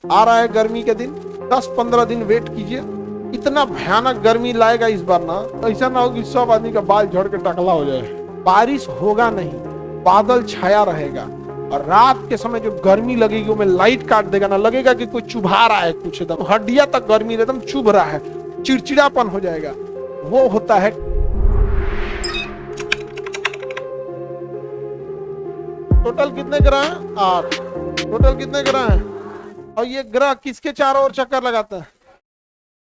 आ रहा है गर्मी के दिन, 10-15 दिन वेट कीजिए। इतना भयानक गर्मी लाएगा इस बार ना, ऐसा ना हो कि सब आदमी का बाल झड़ के टकला हो जाए। बारिश होगा नहीं, बादल छाया रहेगा, और रात के समय जो गर्मी लगेगी वो में लाइट काट देगा ना, लगेगा कि कोई चुभा रहा है कुछ, एकदम हड्डियां तक गर्मी एकदम चुभ रहा है, चिड़चिड़ापन हो जाएगा। वो होता है। टोटल कितने ग्रह हैं? 8। टोटल कितने ग्रह हैं? और ये ग्रह किसके चारों ओर चक्कर लगाते हैं?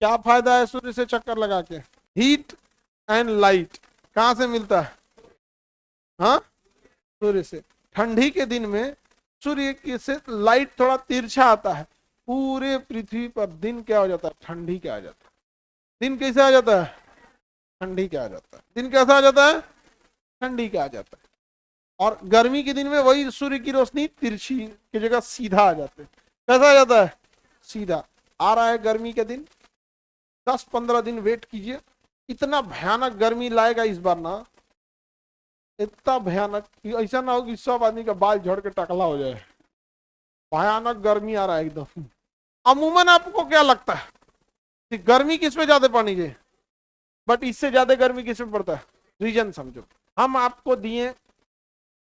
क्या फायदा है सूर्य से चक्कर लगा के? हीट एंड लाइट कहां से मिलता है? हाँ, सूर्य से। ठंडी के दिन में सूर्य से लाइट थोड़ा तिरछा आता है, पूरे पृथ्वी पर दिन क्या हो जाता है? ठंडी क्या आ जाता है। दिन कैसे आ जाता है? ठंडी क्या आ जाता है। दिन कैसा आ जाता है? ठंडी क्या आ जाता है। और गर्मी के दिन में वही सूर्य की रोशनी तिरछी की जगह सीधा आ जाते हैं। कैसा आ जाता है? सीधा। आ रहा है गर्मी के दिन, 10-15 दिन वेट कीजिए। इतना भयानक गर्मी लाएगा इस बार ना, इतना भयानक कि ऐसा ना हो कि सब आदमी का बाल झड़ के टकला हो जाए। भयानक गर्मी आ रहा है एकदम। अमूमन आपको क्या लगता है कि गर्मी किस में ज्यादा पड़नी चाहिए? बट इससे ज्यादा गर्मी किस में पड़ता है? रीजन समझो। हम आपको दिए,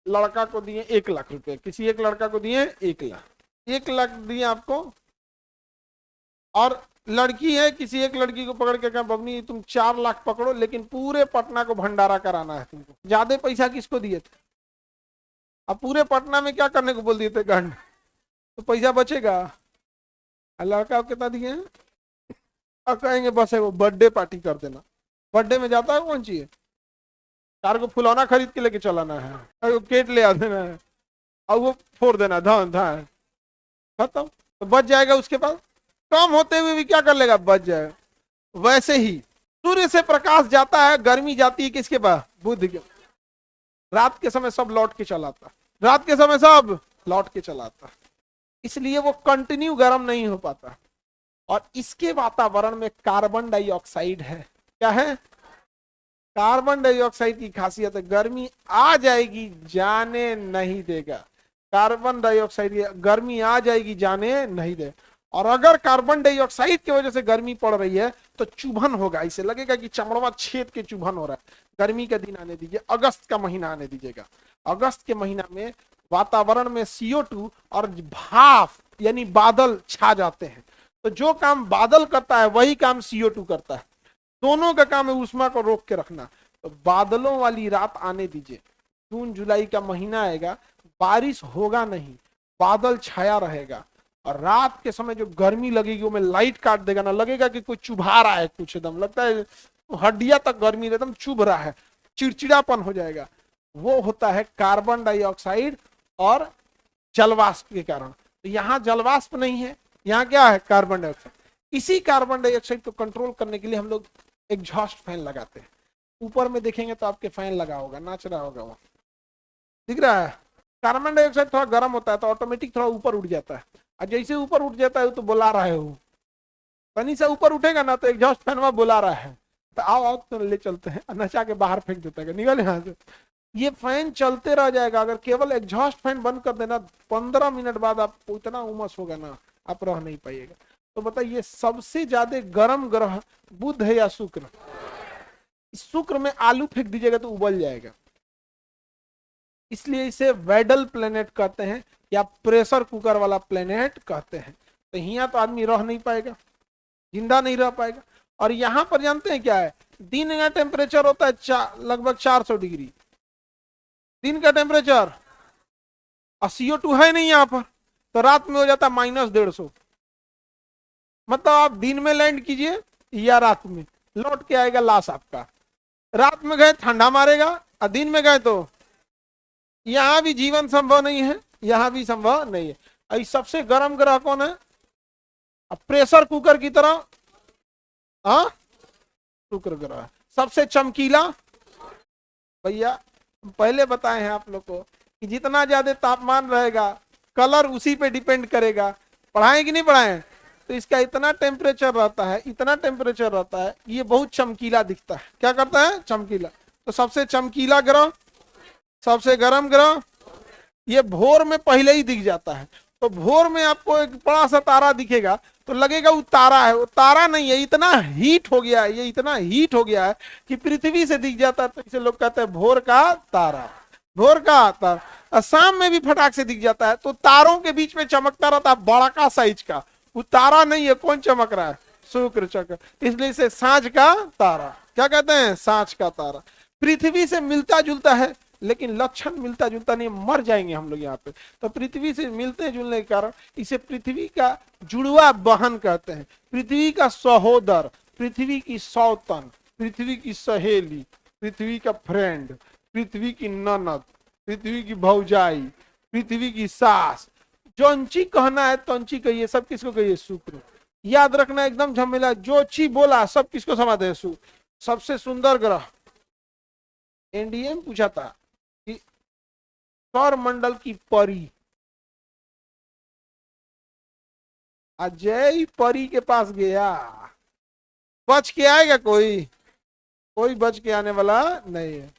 लड़का को दिए 1 लाख रुपए, किसी एक लड़का को दिए 1 लाख, 1 लाख दिए आपको, और लड़की है, किसी एक लड़की को पकड़ के कहा बबनी तुम 4 लाख पकड़ो, लेकिन पूरे पटना को भंडारा कराना है तुमको। ज्यादा पैसा किसको दिए थे? अब पूरे पटना में क्या करने को बोल दिए थे? गंड। तो पैसा बचेगा। लड़का को कितना दिए हैं? और कहेंगे बस है वो बर्थडे पार्टी कर देना। बर्थडे में जाता है कौन चाहिए? 4 को फुलौना खरीद के लेके चलाना है, और केट ले आ देना है, और वो फोड़ देना, धान धान खत्म। तो बच जाएगा उसके पास। कम होते हुए भी क्या कर लेगा? बच जाएगा। वैसे ही सूर्य से प्रकाश जाता है, गर्मी जाती है किसके पास? बुध के। रात के समय सब लौट के चलाता, रात के समय सब लौट के चलाता, इसलिए वो कंटिन्यू गर्म नहीं हो पाता। और इसके वातावरण में कार्बन डाइऑक्साइड है। क्या है? कार्बन डाइऑक्साइड की खासियत है, गर्मी आ जाएगी जाने नहीं देगा। कार्बन डाइऑक्साइड, गर्मी आ जाएगी जाने नहीं दे। और अगर कार्बन डाइऑक्साइड की वजह से गर्मी पड़ रही है तो चुभन होगा, इसे लगेगा कि चमड़वा छेद के चुभन हो रहा है। गर्मी का दिन आने दीजिए, अगस्त का महीना आने दीजिएगा। अगस्त के महीना में वातावरण में CO2 और भाप यानी बादल छा जाते हैं। तो जो काम बादल करता है वही काम CO2 करता है। दोनों का काम है ऊष्मा को रोक के रखना। तो बादलों वाली रात आने दीजिए। जून जुलाई का महीना आएगा, बारिश होगा नहीं, बादल छाया रहेगा, और रात के समय जो गर्मी लगेगी वो में लाइट काट देगा ना, लगेगा कि कोई चुभा रहा है कुछ, एकदम लगता है हड्डियां तक गर्मी एकदम चुभ रहा है, चिड़चिड़ापन हो जाएगा। वो होता है कार्बन डाइऑक्साइड और जलवाष्प के कारण। तो यहाँ जलवाष्प नहीं है, यहाँ क्या है? Carbon dioxide. इसी कार्बन डाइऑक्साइड को कंट्रोल करने के लिए हम लोग एग्जॉस्ट फैन लगाते हैं। ऊपर में देखेंगे तो आपके फैन लगा होगा, नाच रहा होगा, वो दिख रहा है। कार्बन डाइऑक्साइड थोड़ा गर्म होता है तो ऑटोमेटिक थोड़ा ऊपर उठ जाता है, और जैसे ऊपर उठ जाता है तो बुला रहा है वो, पानी से ऊपर उठेगा ना तो एग्जॉस्ट फैन वहां बुला रहा है, तो आओ आओ तो ले चलते हैं, नचा के बाहर फेंक देता है, निकल यहाँ से। ये फैन चलते रह जाएगा। अगर केवल एग्जॉस्ट फैन बंद कर देना, 15 मिनट बाद आपको इतना उमस होगा ना, आप रह नहीं पाइएगा। तो बताइए सबसे ज्यादा गर्म ग्रह बुध है या शुक्र? शुक्र में आलू फेंक दीजिएगा तो उबल जाएगा, इसलिए इसे वेडल प्लेनेट कहते हैं या प्रेशर कुकर वाला प्लेनेट कहते हैं। तो यहाँ तो आदमी रह नहीं पाएगा, जिंदा नहीं रह पाएगा। और यहाँ पर जानते हैं क्या है? दिन का टेम्परेचर होता है लगभग 400 डिग्री दिन का टेम्परेचर, और CO2 है नहीं यहाँ पर, तो रात में हो जाता है -150। मतलब आप दिन में लैंड कीजिए या रात में, लौट के आएगा लाश आपका। रात में गए ठंडा मारेगा, और दिन में गए तो यहां भी जीवन संभव नहीं है, यहां भी संभव नहीं है। अभी सबसे गर्म ग्रह कौन है? प्रेशर कुकर की तरह, हाँ, शुक्र ग्रह। सबसे चमकीला, भैया पहले बताए हैं आप लोग को कि जितना ज्यादा तापमान रहेगा कलर उसी पे डिपेंड करेगा। पढ़ाएं कि नहीं पढ़ाएं? तो इसका इतना टेम्परेचर रहता है, इतना टेम्परेचर रहता है, ये बहुत चमकीला दिखता है। क्या करता है? चमकीला। तो सबसे चमकीला ग्रह, सबसे गर्म ग्रह, ये भोर में पहले ही दिख जाता है। तो भोर में आपको एक बड़ा सा तारा दिखेगा तो लगेगा वो तारा है, वो तारा नहीं है, इतना हीट हो गया है, ये इतना हीट हो गया है कि पृथ्वी से दिख जाता है। तो इसे लोग कहते हैं भोर का तारा, भोर का तारा। और शाम में भी फटाक से दिख जाता है, तो तारों के बीच में चमकता रहता है बड़ा का साइज का, वो तारा नहीं है। कौन चमक रहा है? शुक्र चक्र, इसलिए इसे सांझ का तारा क्या कहते हैं? सांझ का तारा। पृथ्वी से मिलता जुलता है लेकिन लक्षण मिलता जुलता नहीं, मर जाएंगे हम लोग यहाँ पे। तो पृथ्वी से मिलते जुलने के कारण इसे पृथ्वी का जुड़वा बहन कहते हैं, पृथ्वी का सहोदर, पृथ्वी की सौतन, पृथ्वी की सहेली, पृथ्वी का फ्रेंड, पृथ्वी की ननद, पृथ्वी की भौजाई, पृथ्वी की सास। जोंची कहना है तंची कहिए, सब किसको कहिए? शुक्र। याद रखना एकदम झमेला, जो ची बोला सब किसको समाते हैं? शुक्र। सबसे सुंदर ग्रह, एनडीए में पूछा था कि सौर मंडल की परी, अजय परी के पास गया, बच के आएगा कोई? कोई बच के आने वाला नहीं है।